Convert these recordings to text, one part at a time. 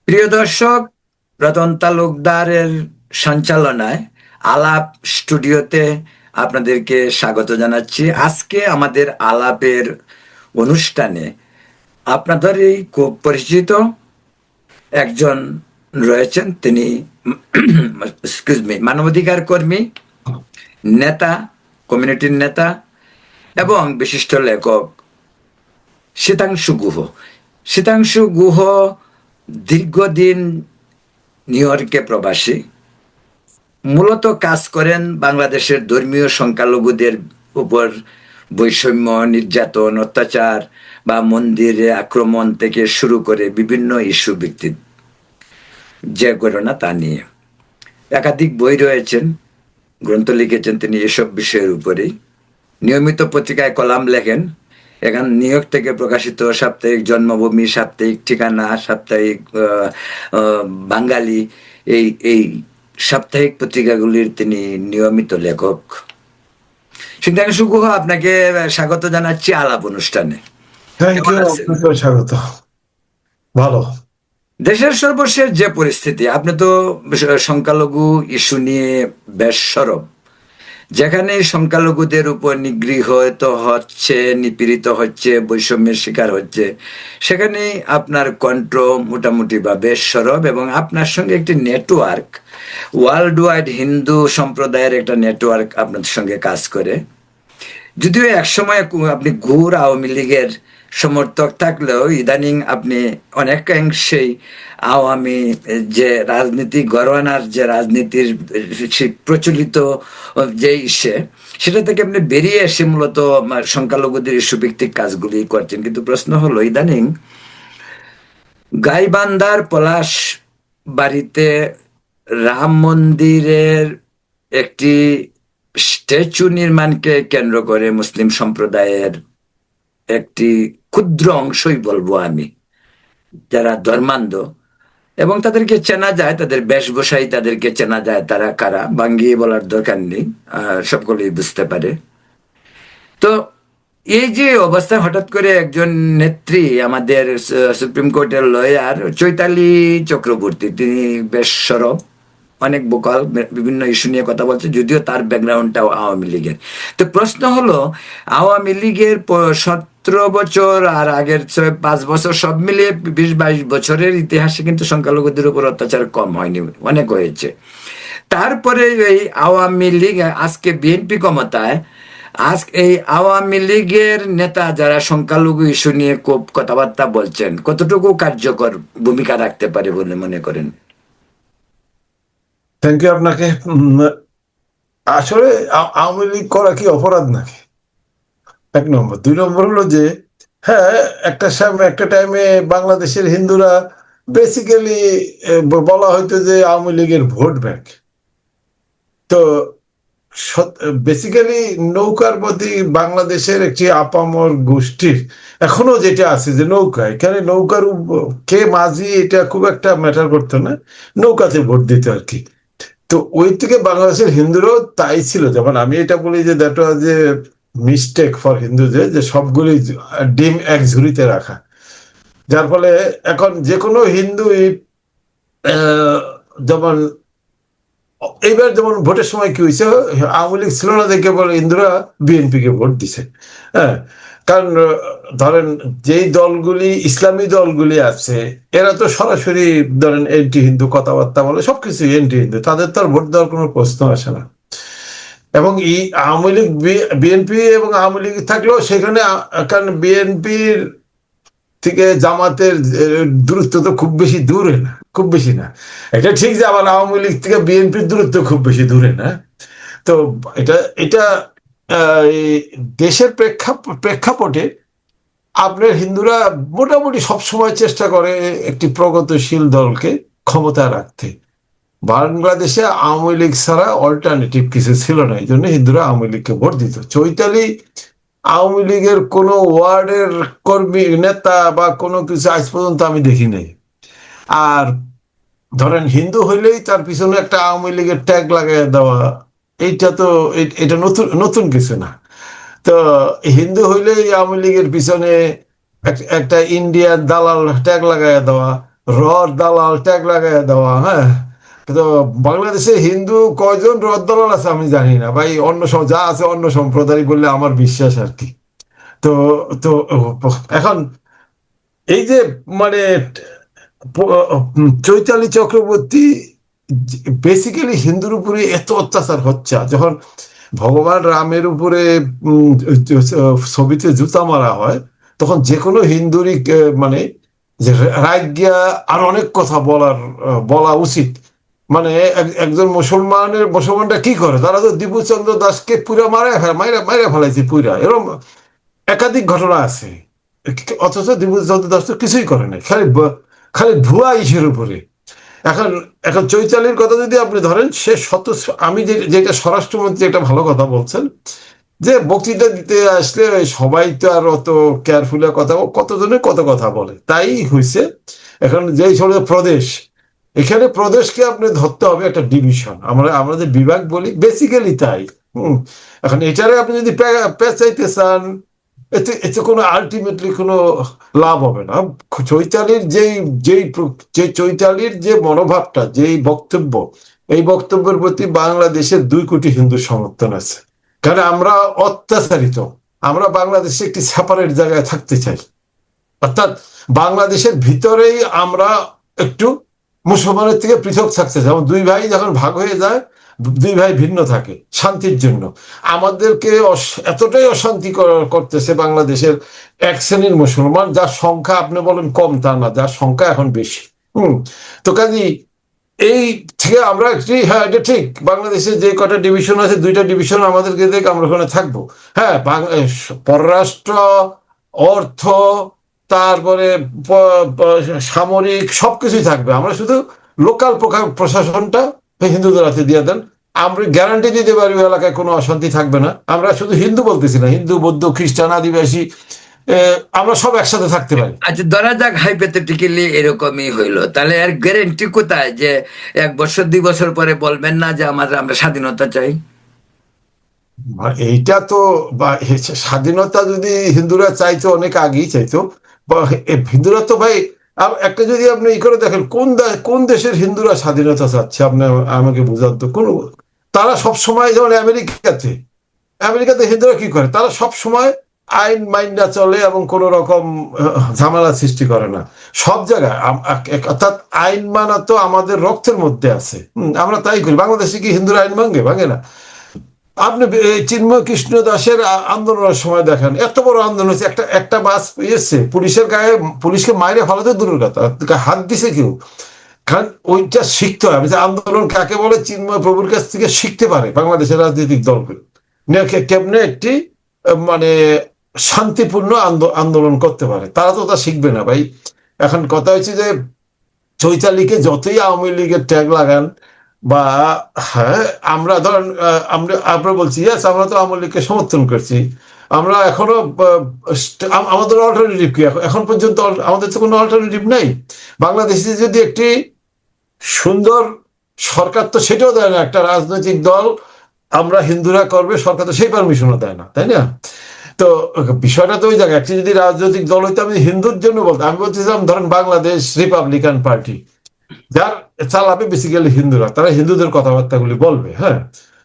প্রিয় দর্শক, রতন তালুকদারের সঞ্চালনায় আলাপ স্টুডিওতে আপনাদেরকে স্বাগত জানাচ্ছি। আজকে আমাদের আলাপের অনুষ্ঠানে আপনাদেরই খুব পরিচিত একজন রয়েছেন। তিনি মানবাধিকার কর্মী, নেতা, কমিউনিটির নেতা এবং বিশিষ্ট লেখক শীতাংশু গুহ। শীতাংশু গুহ দীর্ঘদিন নিউ ইয়র্কে প্রবাসী, মূলত কাজ করেন বাংলাদেশের ধর্মীয় সংখ্যালঘুদের উপর বৈষম্য, নির্যাতন, অত্যাচার বা মন্দিরে আক্রমণ থেকে শুরু করে বিভিন্ন ইস্যু ভিত্তিক যে ঘটনা তা নিয়ে একাধিক বই রয়েছেন, গ্রন্থ লিখেছেন তিনি এসব বিষয়ের উপরেই। নিয়মিত পত্রিকায় কলাম লেখেন। এখান নিউ ইয়র্ক থেকে প্রকাশিত সাপ্তাহিক জন্মভূমি, সাপ্তাহিক ঠিকানা, সাপ্তাহিক বাঙালি, এই এই সাপ্তাহিক পত্রিকাগুলির তিনি নিয়মিত লেখক। সিদ্ধাংশু গুহ, আপনাকে স্বাগত জানাচ্ছি আলাপ অনুষ্ঠানে। থ্যাংক কেমন ইউ, আছেন? আপনাকেও স্বাগত। ভালো। দেশের সর্বশেষ যে পরিস্থিতি, আপনি তো সংখ্যালঘু ইস্যু নিয়ে বেশ সরব। যেখানে সংখ্যালঘুদের উপর নিগৃহীত হচ্ছে, নিপীড়িত হচ্ছে, বৈষম্যের শিকার হচ্ছে, সেখানেই আপনার কণ্ঠ মোটামুটি বা বেশ সরব, এবং আপনার সঙ্গে একটি নেটওয়ার্ক, ওয়ার্ল্ড ওয়াইড হিন্দু সম্প্রদায়ের একটা নেটওয়ার্ক আপনাদের সঙ্গে কাজ করে। যদিও একসময় আপনি ঘুর আওয়ামী লীগের সমর্থক থাকলেও ইদানিং আপনি অনেকাংশেই আওয়ামী যে রাজনীতি, ঘরানার যে রাজনীতির প্রচলিত যে ইস্যে, সেটা থেকে আপনি বেরিয়ে এসে মূলত সংখ্যালঘুদের ইস্যু ভিত্তিক কাজগুলি করছেন। কিন্তু প্রশ্ন হলো, ইদানিং গাইবান্ধার পলাশ বাড়িতে রাম মন্দিরের একটি স্ট্যাচু নির্মাণকে কেন্দ্র করে মুসলিম সম্প্রদায়ের একটি ক্ষুদ্র অংশই বলবো আমি, যারা ধর্মান্ধ এবং তাদেরকে চেনা যায়, তাদের বেশভূষাই তাদেরকে চেনা যায় তারা কারা, বাঙ্গিয়ে বলার দরকার নেই, সকলেই বুঝতে পারে। তো এই যে অবস্থা, হঠাৎ করে একজন নেত্রী, আমাদের সুপ্রিম কোর্টের লয়ার চৈতালি চক্রবর্তী, তিনি বেশ সরব, অনেক বোকাল, বিভিন্ন ইস্যু নিয়ে কথা বলছে, যদিও তার ব্যাকগ্রাউন্ডটাও আওয়ামী লীগের। তো প্রশ্ন হলো, আওয়ামী লীগের 17 বছর আর আগের 5 বছর সব মিলিয়ে 20-22 বছরের ইতিহাসে কিন্তু সংখ্যালঘুদের উপর অত্যাচার কম হয়নি, অনেক হয়েছে। তারপরে এই আওয়ামী লীগ, আজকে বিএনপি ক্ষমতায়, আজ এই আওয়ামী লীগের নেতা যারা সংখ্যালঘু ইস্যু নিয়ে খুব কথাবার্তা বলছেন, কতটুকু কার্যকর ভূমিকা রাখতে পারে বলে মনে করেন? থ্যাংক ইউ আপনাকে। আসলে আওয়ামী লীগ করা কি অপরাধ নাকি? 1 নম্বর। 2 নম্বর হলো যে, হ্যাঁ, একটা টাইমে বাংলাদেশের হিন্দুরা বেসিক্যালি বলা হয়তো যে আওয়ামী লীগের ভোট ব্যাংক। তো বেসিক্যালি নৌকার প্রতি বাংলাদেশের একটি আপামর গোষ্ঠীর এখনো যেটা আছে যে নৌকা, এখানে নৌকার কে মাঝি এটা খুব একটা ম্যাটার করতো না, নৌকাতে ভোট দিতে আর কি। তো ওই থেকে বাংলাদেশের হিন্দুরাও তাই ছিল। যেমন আমি এটা বলি যে দ্যাট ওয়াজ যে মিস্টেক ফর হিন্দুদের, যে সবগুলি ডিম এক ঝুড়িতে রাখা, যার ফলে এখন যে কোনো হিন্দুই যেমন এইবার যেমন ভোটের সময় কি হয়েছে, আওয়ামী লীগ ছিল না দেখে বলে হিন্দুরা বিএনপি কে ভোট দিছে। হ্যাঁ, কারণ ধরেন যেই দলগুলি ইসলামী দলগুলি আছে, এরা তো সরাসরি ধরেন এন্টি হিন্দু কথাবার্তা বলে, সবকিছু এন্টি হিন্দু, তাদের তো আর ভোট দেওয়ার কোনো প্রশ্ন আসে না। এবং এই আওয়ামী লীগ, বিএনপি এবং আওয়ামী লীগ থাকলেও সেখানে, কারণ বিএনপির থেকে জামাতের দূরত্ব তো খুব বেশি দূরে না, খুব বেশি না। এটা ঠিক যে আবার আওয়ামী লীগ থেকে বিএনপির দূরত্ব খুব বেশি দূরে না। তো এটা এটা দেশের প্রেক্ষাপটে আপনার হিন্দুরা মোটামুটি সবসময় চেষ্টা করে একটি প্রগতিশীল দলকে ক্ষমতা রাখতে। বাংলাদেশে আওয়ামী লীগ ছাড়া অল্টারনেটিভ কিছু ছিল না, এই জন্য হিন্দুরা আওয়ামী লীগকে ভোট দিত। চৈতালি আওয়ামী লীগের কোনো ওয়ার্ডের কর্মী, নেতা বা কোনো কিছু আজ পর্যন্ত আমি দেখি নাই। আর ধরেন হিন্দু হইলেই তার পিছনে একটা আওয়ামী লীগের ট্যাগ লাগাই দেওয়া, এইটা তো এটা নতুন নতুন কিছু না। তো হিন্দু হইলেই আওয়ামী লীগের পিছনে একটা ইন্ডিয়ার দালাল ট্যাগ লাগাই দেওয়া, রড দালাল ট্যাগ লাগাই দেওয়া, হ্যাঁ। তো বাংলাদেশে হিন্দু কয়জন রড দালাল আছে আমি জানি না ভাই, যা আছে অন্য সম্প্রদায় বললে আমার বিশ্বাস আর কি। তো তো এখন এই যে মানে চৈতালি চক্রবর্তী বেসিক্যালি হিন্দুর উপরে এত অত্যাচার হচ্ছে, যখন ভগবান রামের উপরে ছবিতে জুতা মারা হয়, তখন যে কোনো হিন্দুরই মানে যে রাজ্ঞা আর অনেক কথা বলা উচিত। মানে একজন মুসলমানটা কি করে, তারা তো দীপুচন্দ্র দাসকে পুরা মাইরা ফেলাইছে পুরা, এরকম একাধিক ঘটনা আছে। অথচ দীপুচন্দ্র দাস তো কিছুই করে নাই, খালি ভুয়া ইসের উপরে। এখন এখন চৈতালির কথা যদি আপনি ধরেন, সে আমি যেটা স্বরাষ্ট্রমন্ত্রী একটা ভালো কথা বলছেন, যে বক্তৃতা দিতে আসলে সবাই তো আর অত কেয়ারফুলি কতজনে কত কথা বলে, তাই হয়েছে। এখন যেই ছোট প্রদেশ, এখানে প্রদেশকে আপনি ধরতে হবে একটা ডিভিশন, আমরা যে বিভাগ বলি বেসিক্যালি তাই। হম এখন এটারে আপনি যদি পেঁচাইতে চান, এতে এতে কোনো আলটিমেটলি কোনো লাভ হবে না। চৈতালির যে চৈতালির যে মনোভাবটা, যেই বক্তব্য, এই বক্তব্যের প্রতি বাংলাদেশের 2 কোটি হিন্দু সমর্থন আছে। কারণ আমরা অত্যাচারিত, আমরা বাংলাদেশে একটি সেপারেট জায়গায় থাকতে চাই, অর্থাৎ বাংলাদেশের ভিতরেই আমরা একটু মুসলমানের থেকে পৃথক থাকতে চাই। যেমন 2 ভাই যখন ভাগ হয়ে যায়, 2 ভাই ভিন্ন থাকে শান্তির জন্য। আমাদেরকে এতটাই অশান্তি করতেছে বাংলাদেশের এক শ্রেণীর মুসলমান, যার সংখ্যা আপনি বলেন কম তা না, যার সংখ্যা এখন বেশি। তো কাজী এই থেকে আমরা একটি, হ্যাঁ এটা ঠিক, বাংলাদেশের যে কটা ডিভিশন আছে 2টা ডিভিশন আমাদেরকে দেখে আমরা ওখানে থাকবো। হ্যাঁ, পররাষ্ট্র, অর্থ, তারপরে সামরিক সবকিছুই থাকবে, আমরা শুধু লোকাল প্রশাসনটা হিন্দুদের হাতে দিয়ে দেন, আমরা গ্যারান্টি দিতে পারি ওই এলাকায় কোনো অশান্তি থাকবে না। আমরা শুধু হিন্দু বলতেছি না, হিন্দু, বৌদ্ধ, খ্রিস্টান, আদিবাসী, আমরা সব একসাথে থাকতে পারি। আচ্ছা, ধরা যাক হাইপোথেটিক্যালি এরকমই হইলো, তাহলে এর গ্যারেন্টি কোথায় যে 1 বছর 2 বছর পরে বলবেন না যে আমরা স্বাধীনতা চাই? এইটা তো স্বাধীনতা যদি হিন্দুরা চাইতো অনেক আগেই চাইতো। হিন্দুরা তো ভাই, একটা যদি আপনি ই করে দেখেন, কোন দেশের হিন্দুরা স্বাধীনতা চাচ্ছে আপনি আমাকে বুঝান তো। তারা সব সময়, যেমন আমেরিকাতে হিন্দুরা কি করে, তারা সব সময় আইন মাইনা চলে এবং কোন রকম ঝামেলা সৃষ্টি করে না সব জায়গায়। অর্থাৎ আইন মানা তো আমাদের রক্তের মধ্যে আছে, আমরা তাই করি। বাংলাদেশে কি হিন্দুরা আইন ভাঙে না? আপনি চিন্ময় কৃষ্ণ দাসের আন্দোলনের সময় দেখেন, এত বড় আন্দোলন হয়েছে, একটা বাস এসছে, পুলিশের গায়ে, পুলিশকে মাইরে ফেলাতে দূরের কথা, হাত দিছে কেউ। কারণ ওইটা শিখতে হয়, আমি যে আন্দোলন কাকে বলে চিন্ময় প্রভুর কাছ থেকে শিখতে পারে বাংলাদেশের রাজনৈতিক দলগুলো, কেমনে একটি মানে শান্তিপূর্ণ আন্দোলন করতে পারে। তারা তো তা শিখবে না ভাই। এখন কথা হচ্ছে যে চৈতালিকে যতই আওয়ামী লীগের ট্যাগ লাগান, বা হ্যাঁ, আমরা ধরেন আমরা বলছি ইয়াস, আমরা তো আওয়ামী লীগকে সমর্থন করছি, আমরা এখনো আমাদের অল্টারনেটিভ কি? এখন পর্যন্ত আমাদের তো কোনো অল্টারনেটিভ নাই। বাংলাদেশে যদি একটি সুন্দর সরকার, তো সেটাও দেয় না একটা রাজনৈতিক দল আমরা হিন্দুরা করবে, সরকার তো সেই পারমিশনও দেয় না, তাই না? তো বিষয়টা তো ওই জায়গায়, একটি যদি রাজনৈতিক দল হইতো, আমি হিন্দুর জন্য বলতাম, আমি বলতেছিলাম ধরেন বাংলাদেশ রিপাবলিকান পার্টি, যার চালাবে বেসিক্যালি হিন্দুরা, তারা হিন্দুদের কথাবার্তাগুলি বলবে, হ্যাঁ,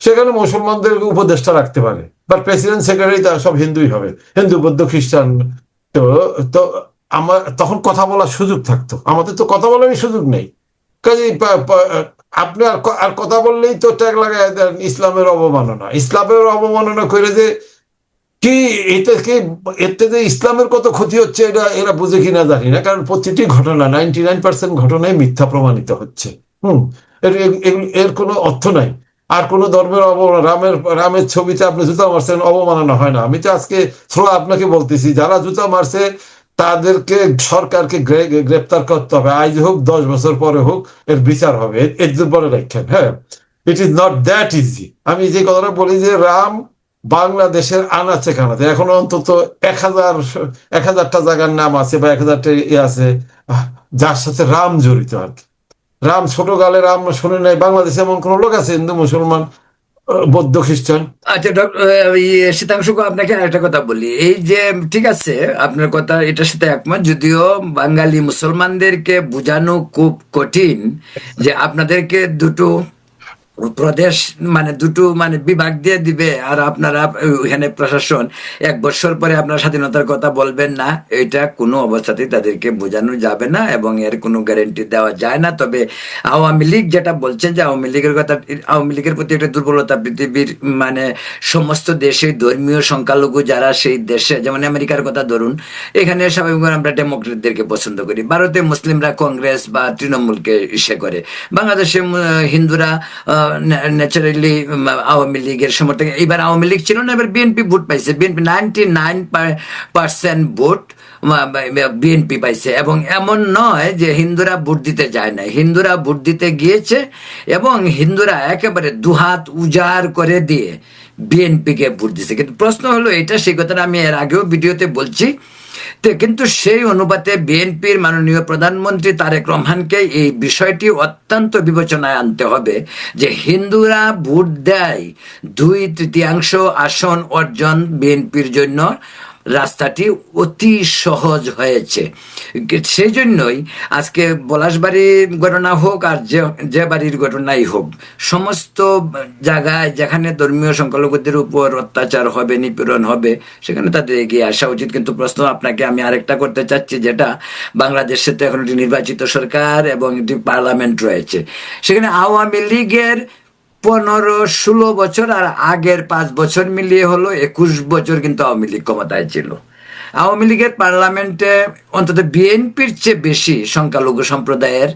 সেখানে মুসলমানদের উপদেষ্টা রাখতে পারে, বাট প্রেসিডেন্ট সেক্রেটারি তারা সব হিন্দুই হবে, হিন্দু, বৌদ্ধ, খ্রিস্টান। তো তো আমার তখন কথা বলার সুযোগ থাকতো, আমাদের তো কথা বলারই সুযোগ নেই। কাজে আপনি আর কথা বললেই তো ট্যাগ লাগাই দেন ইসলামের অবমাননা, ইসলামের অবমাননা করে যে কি, এতে যে ইসলামের কত ক্ষতি হচ্ছে এটা এরা বুঝে কিনা জানি না, কারণ প্রতিটি ঘটনা 99% ঘটনায় মিথ্যা প্রমাণিত হচ্ছে। হম এর কোনো অর্থ নাই। আর কোন ধর্মের রামের ছবিতে আপনি জুতা মারছেন, অবমাননা হয় না। আমি তো আজকে আপনাকে বলতেছি, যারা জুতা মারছে তাদেরকে সরকারকে গ্রেপ্তার করতে হবে, আজ হোক 10 বছর পরে হোক, এর বিচার হবে, এর পরে রাখেন। হ্যাঁ, it is not that easy. আমি যে কথাটা বলি যে রাম বাংলাদেশের আনাচে কানাচে এখনো অন্তত 1000টা জায়গার নাম আছে, বা 1000টা ইয়ে আছে যার সাথে রাম জড়িত আর কি। রাম ছোটকালে রাম শুনে নাই, বাংলাদেশে এমন কোন লোক আছে হিন্দু মুসলমান বৌদ্ধ খ্রিস্টান। আচ্ছা শীতাংশু, আপনাকে আরেকটা কথা বলি। এই যে ঠিক আছে, আপনার কথা এটার সাথে একমত, যদিও বাঙালি মুসলমানদেরকে বোঝানো খুব কঠিন যে আপনাদেরকে দুটো প্রদেশ, মানে দুটো মানে বিভাগ দিয়ে দিবে, আর আপনারা ওইখানে প্রশাসন 1 বছর পরে আপনার স্বাধীনতার কথা বলবেন না, এটা কোনো অবস্থাতেই তাদেরকে বোঝানো যাবে না এবং এর কোনো গ্যারেন্টি দেওয়া যায় না। তবে আওয়ামী লীগ যেটা বলছেন যে আওয়ামী লীগের কথা, আওয়ামী লীগের প্রতি একটা দুর্বলতা পৃথিবীর মানে সমস্ত দেশে ধর্মীয় সংখ্যালঘু যারা সেই দেশে, যেমন আমেরিকার কথা ধরুন, এখানে স্বাভাবিকভাবে আমরা ডেমোক্রেটদেরকে পছন্দ করি, ভারতে মুসলিমরা কংগ্রেস বা তৃণমূলকে ইসে করে, বাংলাদেশে হিন্দুরা ন্যাচারালি আওয়ামী লীগের সমর্থক। এবার আওয়ামী লীগ ছিল না, এবার বিএনপি ভোট পাইছে, বিএনপি 99% ভোট বিএনপি পাইছে। এবং এমন নয় যে হিন্দুরা ভোট দিতে যায় না, হিন্দুরা ভোট দিতে গিয়েছে এবং হিন্দুরা একেবারে দুহাত উজাড় করে দিয়ে বিএনপিকে ভোট দিছে। কিন্তু প্রশ্ন হলো এটা, সেই কথাটা আমি এর আগেও ভিডিওতে বলছি, তো কিন্তু সেই অনুপাতে বিএনপির মাননীয় প্রধানমন্ত্রী তারেক রহমানকে এই বিষয়টি অত্যন্ত বিবেচনায় আনতে হবে যে হিন্দুরা ভোট দেয়, 2/3 আসন অর্জন বিএনপির জন্য রাস্তাটি অতি সহজ হয়েছে। সেই জন্যই আজকে পলাশবাড়ির ঘটনা হোক আর যে যে বাড়ির ঘটনাই হোক, সমস্ত জায়গায় যেখানে ধর্মীয় সংখ্যালঘুদের উপর অত্যাচার হবে, নিপীড়ন হবে, সেখানে তাদের এগিয়ে আসা উচিত। কিন্তু প্রশ্ন আপনাকে আমি আরেকটা করতে চাচ্ছি, যেটা বাংলাদেশে তো এখন একটি নির্বাচিত সরকার এবং একটি পার্লামেন্ট রয়েছে, সেখানে আওয়ামী লীগের 15-16 বছর আর আগের 5 বছর মিলিয়ে হলো 21 বছর কিন্তু আওয়ামী লীগ ক্ষমতায় ছিল। আওয়ামী লীগের পার্লামেন্টে অন্তত বিএনপির চেয়ে বেশি সংখ্যালঘু সম্প্রদায়ের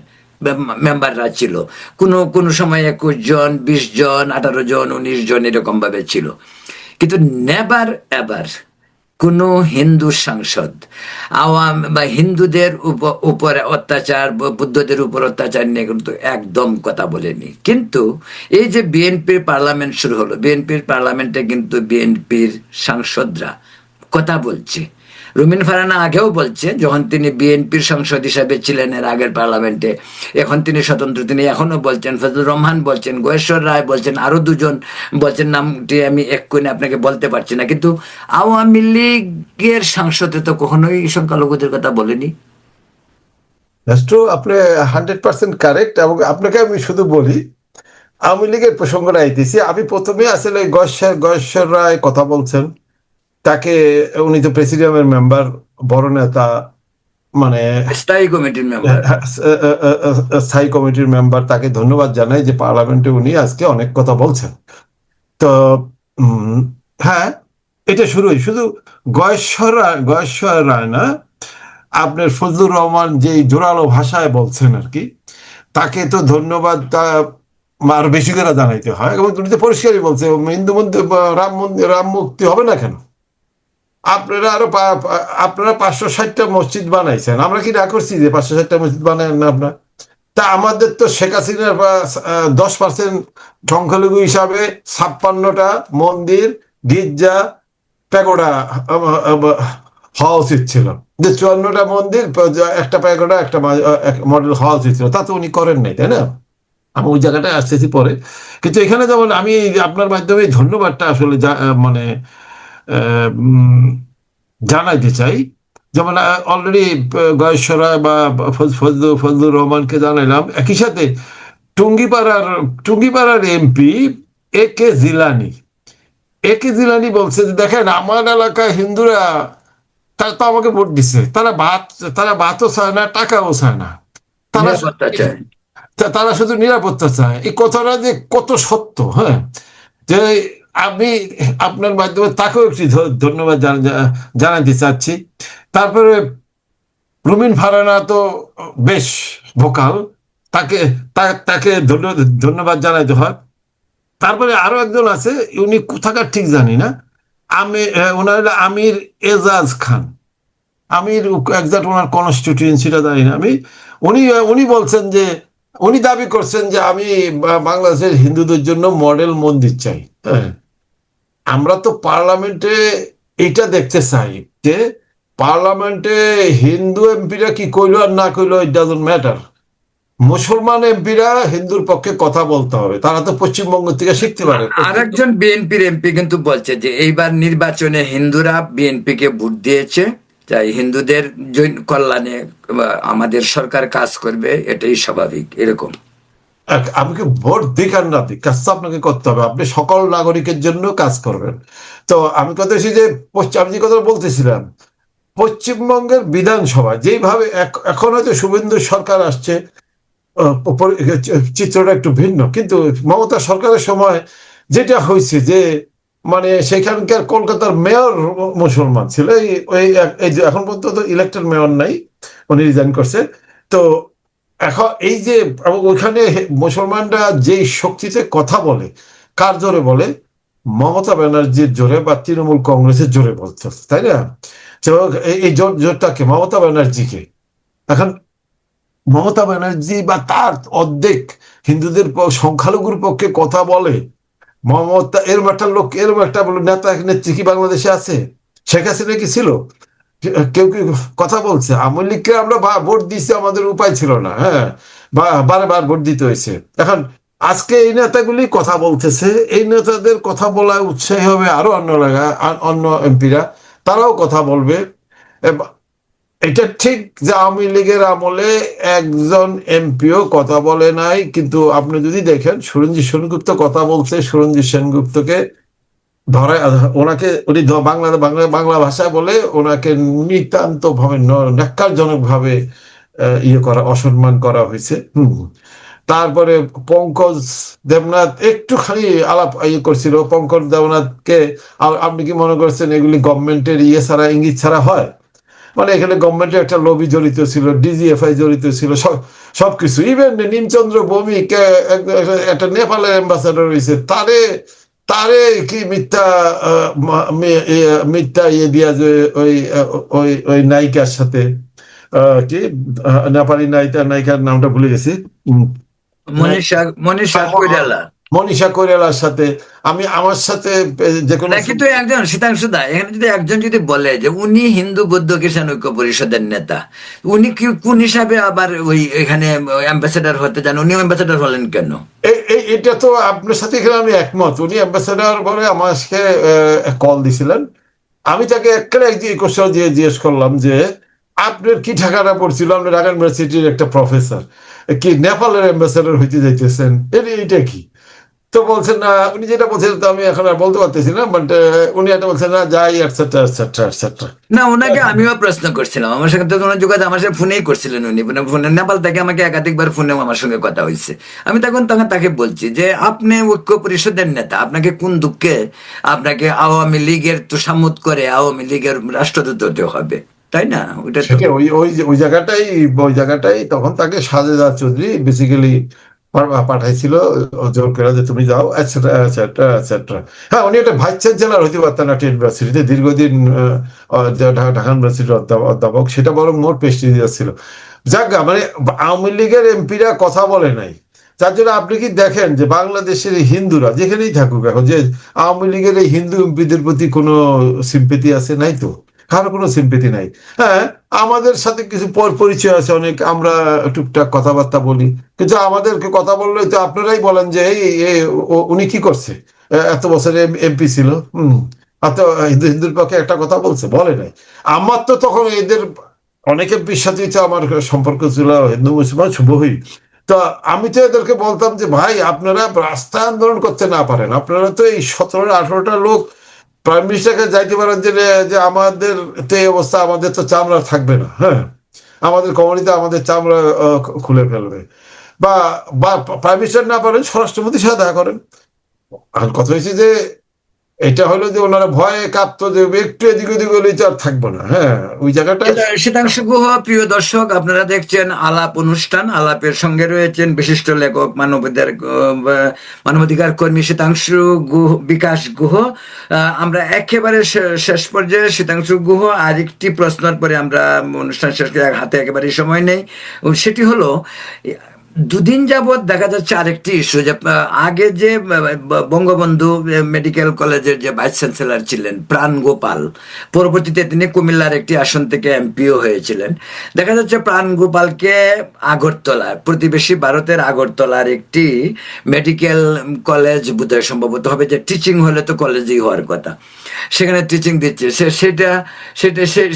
মেম্বাররা ছিল। কোনো কোনো সময় 21 জন, 20 জন, 18 জন, 19 জন এরকম ভাবে ছিল। কিন্তু নেভার এভার কোনো হিন্দু সাংসদ আওয়াম বা হিন্দুদের উপরে অত্যাচার, বুদ্ধদের উপর অত্যাচার নিয়ে কিন্তু একদম কথা বলেনি। কিন্তু এই যে বিএনপির পার্লামেন্ট শুরু হলো, বিএনপির পার্লামেন্টে কিন্তু বিএনপির সাংসদরা কথা বলছে। রুমিন ফারহানা আগেও বলছে, যখন তিনি বিএনপির সংসদ হিসাবে ছিলেন এর আগের পার্লামেন্টে, এখন তিনি স্বতন্ত্র, তিনি এখনো বলছেন, ফজলুর রহমান বলছেন, গয়েশ্বর রায় বলছেন, আরো 2 জন বলছেন, নামটি আমি এক্ষুনি আপনাকে বলতে পারছি না। কিন্তু আওয়ামী লীগের সাংসদে তো কখনোই সংখ্যালঘুদের কথা বলেনি। আপনি 100% কারেক্ট। এবং আপনাকে আমি শুধু বলি, আওয়ামী লীগের প্রসঙ্গটা আইতেছি। আমি প্রথমে আসলে গয়েশ্বর রায় কথা বলছেন, তাকে, উনি তো প্রেসিডিয়ামের মেম্বার, বড় নেতা, মানে স্থায়ী কমিটির মেম্বার। স্থায়ী কমিটির মেম্বার, তাকে ধন্যবাদ জানাই যে পার্লামেন্টে উনি আজকে অনেক কথা বলছেন। তো হ্যাঁ, এটা শুধু গয়েশ্বর রায় না, আপনার ফজলুর রহমান যেই জোরালো ভাষায় বলছেন আর কি, তাকে তো ধন্যবাদ আরো বেশি করে জানাইতে হয়। এবং তুমি তো পরিষ্কারই বলছে হিন্দু মন্দির, রাম মুক্তি হবে না কেন? আপনারা 560টা মসজিদ বানাইছেন, আমরা কি না করছি যে 560টা মসজিদ বানায় না আপনার? তা আমাদের তো শেখ হাসিনার 10% সংখ্যালঘু হিসাবে 56টা মন্দির, গির্জা, প্যাগোডা হওয়া উচিত ছিল। যে 54টা মন্দির, একটা প্যাগোডা, একটা মডেল হওয়া উচিত ছিল। তা তো উনি করেন নাই, তাই না? আমি ওই জায়গাটায় আসতেছি পরে। কিন্তু এখানে যেমন আমি আপনার মাধ্যমে ধন্যবাদটা আসলে মানে জানাইতে চাই। যেমন অলরেডি গয়েশ্বরা বা ফজলুর রহমানকে জানাইলাম, একই সাথে টুঙ্গিপাড়ার এমপি এ কে জিলানি বলছে যে দেখেন, আমার এলাকায় হিন্দুরা, তারা তো আমাকে ভোট দিচ্ছে, তারা ভাতও চায় না, টাকাও চায় না, তারা তারা শুধু নিরাপত্তা চায়। এই কথাটা যে কত সত্য, হ্যাঁ, যে আমি আপনার মাধ্যমে তাকেও একটি ধন্যবাদ জানাতে চাচ্ছি। তারপরে রুমিন ফারহানা তো বেশ ভোকাল, তাকে তাকে ধন্যবাদ জানাইতে হয়। তারপরে আরো একজন আছে, উনি কোথাকার ঠিক জানি না, ওনার আমির এজাজ খান। আমির একজাক্ট ওনার কনস্টিটিউয়েন্সিটা জানি না আমি। উনি উনি বলছেন যে, উনি দাবি করছেন যে আমি বাংলাদেশের হিন্দুদের জন্য মডেল মন্দির চাই। হ্যাঁ, আমরা তো পার্লামেন্টে এটা দেখতে চাই যে পার্লামেন্টে হিন্দু এমপিরা কি কইলো আর না কইলো, ইট ডাজন্ট ম্যাটার। মুসলমান এমপিরা হিন্দুর পক্ষে কথা বলতে হবে, তারা তো পশ্চিমবঙ্গ থেকে শিখতে পারে। আর একজন বিএনপির এমপি কিন্তু বলছে যে এইবার নির্বাচনে হিন্দুরা বিএনপিকে ভোট দিয়েছে, তাই হিন্দুদের কল্যাণে আমাদের সরকার কাজ করবে, এটাই স্বাভাবিক, এরকম। আমি কি ভোট দিক আর না দিক, কাজ তো আপনাকে করতে হবে, আপনি সকল নাগরিকের জন্য কাজ করবেন। তো আমি কথা হচ্ছে যে আমি যে কথা বলতেছিলাম, পশ্চিমবঙ্গের বিধানসভা যেইভাবে এখন হয়তো শুভেন্দু সরকার আসছে, চিত্রটা একটু ভিন্ন, কিন্তু মমতা সরকারের সময় যেটা হয়েছে যে মানে সেখানকার কলকাতার মেয়র মুসলমান ছিল, এই যে এখন পর্যন্ত ইলেক্টেড মেয়র নাই, উনি রিজাইন করছে। তো এখন এই যে ওইখানে মুসলমানরা যেই শক্তিতে কথা বলে, কার জোরে বলে? মমতা ব্যানার্জির জোরে বা তৃণমূল কংগ্রেসের জোরে বলতে, তাই না? তো এই জোরটাকে মমতা ব্যানার্জিকে, এখন মমতা ব্যানার্জি বা তার অর্ধেক হিন্দুদের সংখ্যালঘুর পক্ষে কথা বলে, মমতা এরম একটা লোক, এরম একটা নেতা নেত্রী কি বাংলাদেশে আছে? শেখ হাসিনা কি ছিল? কেউ কি কথা বলছে? আওয়ামী লীগকে আমরা ভোট দিচ্ছি, আমাদের উপায় ছিল না, হ্যাঁ, বারে বার ভোট দিতে হয়েছে। এখন আজকে এই নেতাগুলি কথা বলতেছে, এই নেতাদের কথা বলায় উৎসাহী হবে আরো অন্য এমপিরা, তারাও কথা বলবে। এটা ঠিক যে আওয়ামী লীগের আমলে একজন এমপিও কথা বলে নাই, কিন্তু আপনি যদি দেখেন সুরঞ্জিত সেনগুপ্ত কথা বলছে, সুরঞ্জিত সেনগুপ্তকে ধরে, ওনাকে উনি বাংলা বাংলা বাংলা ভাষায় বলে ওনাকে নিতান্ত ভাবে ন্যাক্কারজনক ভাবে ইয়ে করা, অসম্মান করা হয়েছে। তারপরে পঙ্কজ দেবনাথ একটুখানি আলাপ ইয়ে করছিল, পঙ্কজ দেবনাথকে আপনি কি মনে করছেন এগুলি গভর্নমেন্টের ইয়ে ছাড়া, ইঙ্গিত ছাড়া হয়? মানে এখানে গভর্নমেন্টের একটা লবি জড়িত ছিল, ডিজিএফআই জড়িত ছিল, সবকিছু। ইভেন নীলচন্দ্র ভৌমিক একটা নেপালের অ্যাম্বাসাডার হয়েছে, তারে তারে কি মিথ্যা মিথ্যা ইয়ে দিয়া যে ওই ওই ওই নায়িকার সাথে, কি নেপালি নায়িকার নামটা ভুলে গেছি, মনীষা মনীষা কৈরালা। মনীষা কৈরালার সাথে, আমার সাথে যে কোনো না, কিন্তু একজন শীতাংশু দা, এখানে যদি একজন যদি বলে যে উনি হিন্দু বৌদ্ধ খ্রিস্টান ঐক্য পরিষদের নেতা, উনি কি কোন হিসাবে আবার ওই এখানে অ্যাম্বাসেডার হতে যান? উনি অ্যাম্বাসেডার হলেন কেন? এটা তো আপনার সাথে এখানে আমি একমত। উনি অ্যাম্বাসেডার বলে আমাকে কল দিছিলেন, আমি তাকে একটা কোশ্চেন দিয়ে জিজ্ঞেস করলাম যে আপনার কি ঢাকাটা পড়ছিল, আপনি ঢাকা ইউনিভার্সিটির একটা প্রফেসর, কি নেপালের অ্যাম্বাসেডার হইতে যাইতেছেন, এটা কি? তো বলছেন না, উনি যেটা বলছেন তো আমি এখন আর বলতে পারতেছি না, বাট উনি একটা বলছেন না যাই, এটসেট্রা এটসেট্রা এটসেট্রা। না, ওনাকে আমিও প্রশ্ন করছিলাম, আমার সঙ্গে তো কোনো যোগাযোগ, আমার সাথে ফোনেই করছিলেন উনি, ফোনে নেপাল থেকে আমাকে একাধিকবার ফোনেও আমার সঙ্গে কথা হয়েছে। আমি তখন তখন তাকে বলছি যে আপনি ঐক্য পরিষদের নেতা, আপনাকে কোন দুঃখে আপনাকে আওয়ামী লীগের তোষামোদ করে আওয়ামী লীগের রাষ্ট্রদূত হতে হবে, তাই না? ওইটা তো সেটা ওই জায়গাটাই তখন তাকে সাজেদা চৌধুরী বেসিক্যালি পাঠাইছিল জোর করে যে তুমি যাও, এটসেট্রা এটসেট্রা এটসেট্রা। হ্যাঁ, উনি একটা ভাইস চ্যান্সেলর হইতে পারতেন একটা ইউনিভার্সিটিতে, দীর্ঘদিন ঢাকা ইউনিভার্সিটির অধ্যাপক, সেটা বরং মোর প্রেস্টিজিয়াস ছিল। যাক, মানে আওয়ামী লীগের এমপিরা কথা বলে নাই, যার জন্য আপনি কি দেখেন যে বাংলাদেশের এই হিন্দুরা যেখানেই থাকুক এখন, যে আওয়ামী লীগের এই হিন্দু এমপিদের প্রতি কোনো সিম্পেথি আছে? নাই তো, কারো কোনো সিম্পেথি নাই। হ্যাঁ, আমাদের সাথে কিছু পরিচয় আছে অনেক, আমরা টুকটাক কথাবার্তা বলি, কিন্তু আমাদেরকে কথা বললে তো আপনারাই বলেন যে এই উনি কি করছে, এত বছর এমপি ছিল, এত হিন্দুর পক্ষে একটা কথা বলছে? বলে নাই। আমার তো তখন এদের অনেক এমপির সাথেই তো আমার সম্পর্ক ছিল, হিন্দু মুসলমান শুভই। তো আমি তো এদেরকে বলতাম যে ভাই, আপনারা রাস্তা আন্দোলন করতে না পারেন, আপনারা তো এই 17-18টা লোক প্রাইম মিনিস্টারকে যাইতে পারেন যে যে আমাদের তো এই অবস্থা, আমাদের তো চামড়া থাকবে না, হ্যাঁ, আমাদের কমিউনিতে আমাদের চামড়া খুলে ফেলবে, বা বা প্রাইম মিনিস্টার না পারেন স্বরাষ্ট্রমন্ত্রীর সাথে দেখা করেন। আর কথা হয়েছে যে এটা হলো যে ওনারা ভয়ে কাঁপতো যে একটু এদিক ওদিক হলেই তো আর থাকবো না, হ্যাঁ, ওই জায়গাটায়। শীতাংশু গুহ, প্রিয় দর্শক, আপনারা দেখছেন আলাপ অনুষ্ঠান। আলাপের সঙ্গে রয়েছেন বিশিষ্ট লেখক, মানবাধিকার কর্মী শীতাংশু গুহ, বিকাশ গুহ। আমরা একেবারে শেষ পর্যায়ে শীতাংশু গুহ, আরেকটি প্রশ্নের পরে আমরা অনুষ্ঠান শেষ করে, হাতে একেবারে সময় নেই। সেটি হলো দুদিন যাবৎ দেখা যাচ্ছে আরেকটি ইস্যু যে আগে যে বঙ্গবন্ধু মেডিকেল কলেজের যে ভাইস চ্যান্সেলর ছিলেন প্রাণ গোপাল, পরবর্তীতে তিনি কুমিল্লার একটি আসন থেকে এমপিও হয়েছিলেন। দেখা যাচ্ছে প্রাণ গোপালকে আগরতলার, প্রতিবেশী ভারতের আগরতলার একটি মেডিকেল কলেজ বোধহয় সম্ভবত হবে, যে টিচিং হলে তো কলেজেই হওয়ার কথা, সেখানে টিচিং দিচ্ছে।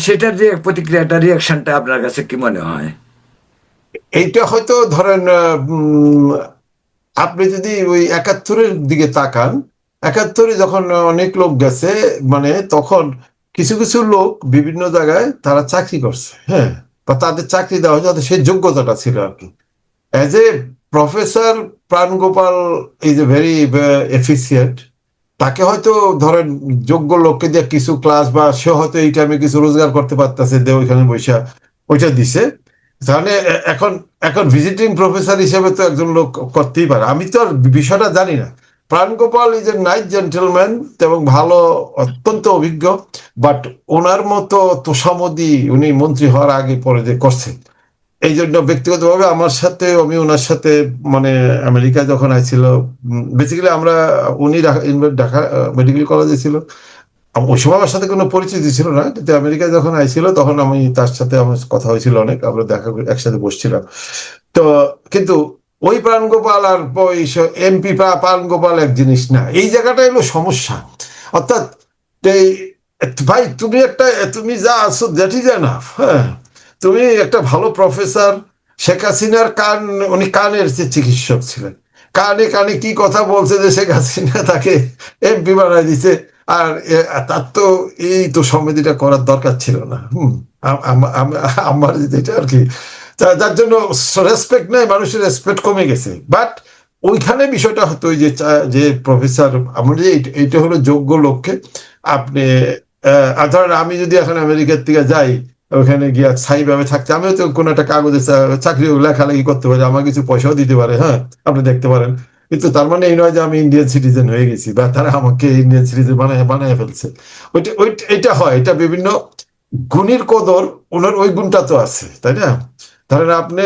সেটার যে প্রতিক্রিয়াটা, রিয়াকশনটা আপনার কাছে কি মনে হয়? এইটা হয়তো ধরেন আপনি যদি ওই ৭১-এর দিকে তাকান, ৭১-এ যখন অনেক লোক গেছে, মানে তখন কিছু কিছু লোক বিভিন্ন জায়গায় তারা চাকরি করছে, হ্যাঁ, বা তাদের চাকরি দেওয়া হয়েছে, তাদের সেই যোগ্যতাটা ছিল আর কি। As a professor Prangopal is a very efficient. তাকে হয়তো ধরেন যোগ্য লোককে দিয়ে কিছু ক্লাস, বা সে হয়তো এই টাইমে কিছু রোজগার করতে পারতেছে, দিয়ে ওইখানে বৈশা ওইটা দিছে। তাহলে এখন এখন ভিজিটিং প্রফেসর হিসেবে তো একজন লোক করতেই পারে। আমি তো আর বিষয়টা জানি না। Prangopal is a nice gentleman এবং ভালো, অত্যন্ত অভিজ্ঞ, বাট ওনার মতো তোষামোদী উনি মন্ত্রী হওয়ার আগে পরে যে করছে, এই জন্য ব্যক্তিগতভাবে আমার সাথে, আমি ওনার সাথে মানে আমেরিকা যখন আইছিল, বেসিক্যালি আমরা, উনি ঢাকা মেডিকেল কলেজে ছিল। ওই সময় আমার সাথে কোনো পরিচিতি ছিল না, কিন্তু আমেরিকায় যখন আইছিল তখন আমি তার সাথে আমার কথা হয়েছিল অনেক, আমরা দেখা একসাথে বসছিলাম। তো কিন্তু ওই প্রাণগোপাল আর ওই এমপি প্রাণগোপাল এক জিনিস না, এই জায়গাটা হলো সমস্যা। অর্থাৎ এই, ভাই তুমি যা আছো দ্যাট ইজ এনাফ। হ্যাঁ, তুমি একটা ভালো প্রফেসর। শেখ হাসিনার কান, উনি কানের যে চিকিৎসক ছিলেন, কানে কানে কি কথা বলছে যে শেখ হাসিনা তাকে এমপি বানাই দিছে। আর তার তো এই তো সমিতিটা করার দরকার ছিল না। আমার যেটা আর কি, যার জন্য রেসপেক্ট নেই, মানুষের রেসপেক্ট কমে গেছে। বাট ওইখানে বিষয়টা হতো ওই যে যে প্রফেসর, আমরা যে এইটা হলো যোগ্য লোককে আপনি, ধরেন আমি যদি এখন আমেরিকার থেকে যাই, ওখানে গিয়ে স্থায়ীভাবে থাকতে, আমিও তো কোনো একটা কাগজে চাকরি লেখালেখি করতে পারি, আমার কিছু পয়সাও দিতে পারে, হ্যাঁ, আপনি দেখতে পারেন। কিন্তু তার মানে এই নয় যে আমি ইন্ডিয়ান সিটিজেন হয়ে গেছি, বা তারা আমাকে ইন্ডিয়ান সিটিজেন বানায় ফেলছে। এটা হয়, এটা বিভিন্ন গুণীর কদর, ওনার ওই গুণটা তো আছে, তাই না? ধরেন আপনি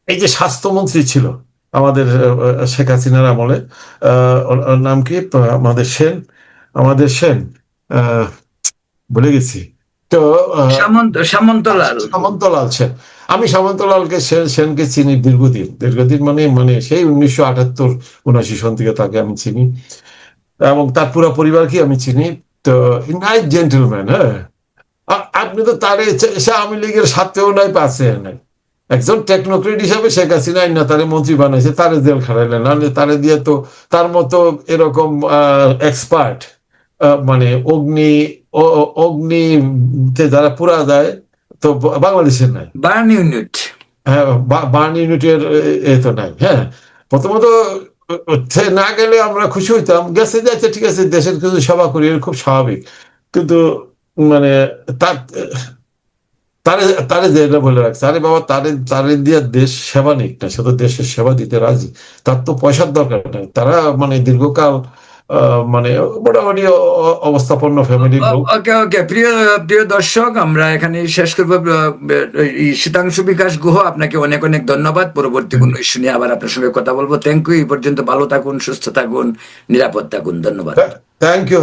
এই যে স্বাস্থ্যমন্ত্রী ছিল আমাদের শেখ হাসিনার আমলে, ওর নাম কি, আমাদের সেন, আহ, ভুলে গেছি। তো সামন্তলাল। সামন্তলাল সেন। আমি সামন্তলালকে সেনকে চিনি দীর্ঘদিন, দীর্ঘদিন মানে মানে সেই 1978-79 সন থেকে তাকে আমি চিনি, এবং তার পুরো পরিবারকে আমি চিনি। তো নাইস জেন্টলম্যান, হ্যাঁ। আপনি তো তারে সে আওয়ামী লীগের সাথেও নাই, পাশে নাই। একজন টেকনোক্রেট হিসাবে শেখ হাসিনা না তারে মন্ত্রী বানাইছে, তারে জেল খাটাইলেন, নাহলে তারে দিয়ে তো তার মতো এরকম এক্সপার্ট, মানে অগ্নিতে যারা পুরা যায়, তো বাংলাদেশের নাই। Burn unit. হ্যাঁ, বার্ন ইউনিটের এ তো নাই। হ্যাঁ, প্রথমত সে না গেলে আমরা খুশি হইতাম, গেছে যাচ্ছে ঠিক আছে, দেশের কিছু সেবা করি, এর খুব স্বাভাবিক। কিন্তু মানে তার, তারে তারে যেটা বলে রাখছে, আরে বাবা, তারে তারে দিয়ে দেশ সেবা নিক না, সে তো দেশের সেবা দিতে রাজি। তার তো পয়সার দরকার নাই। তারা মানে দীর্ঘকাল মানে মোটামুটি অবস্থাপন্ন ফ্যামিলির লোক। ওকে ওকে, প্রিয় প্রিয় দর্শক, আমরা এখানে শেষ করবো। শীতাংশু বিকাশ গুহ, আপনাকে অনেক অনেক ধন্যবাদ। পরবর্তী কোনো ইস্যু নিয়ে আবার আপনার সঙ্গে কথা বলবো। Thank you. এই পর্যন্ত ভালো থাকুন, সুস্থ থাকুন, নিরাপদ থাকুন। ধন্যবাদ। Thank you.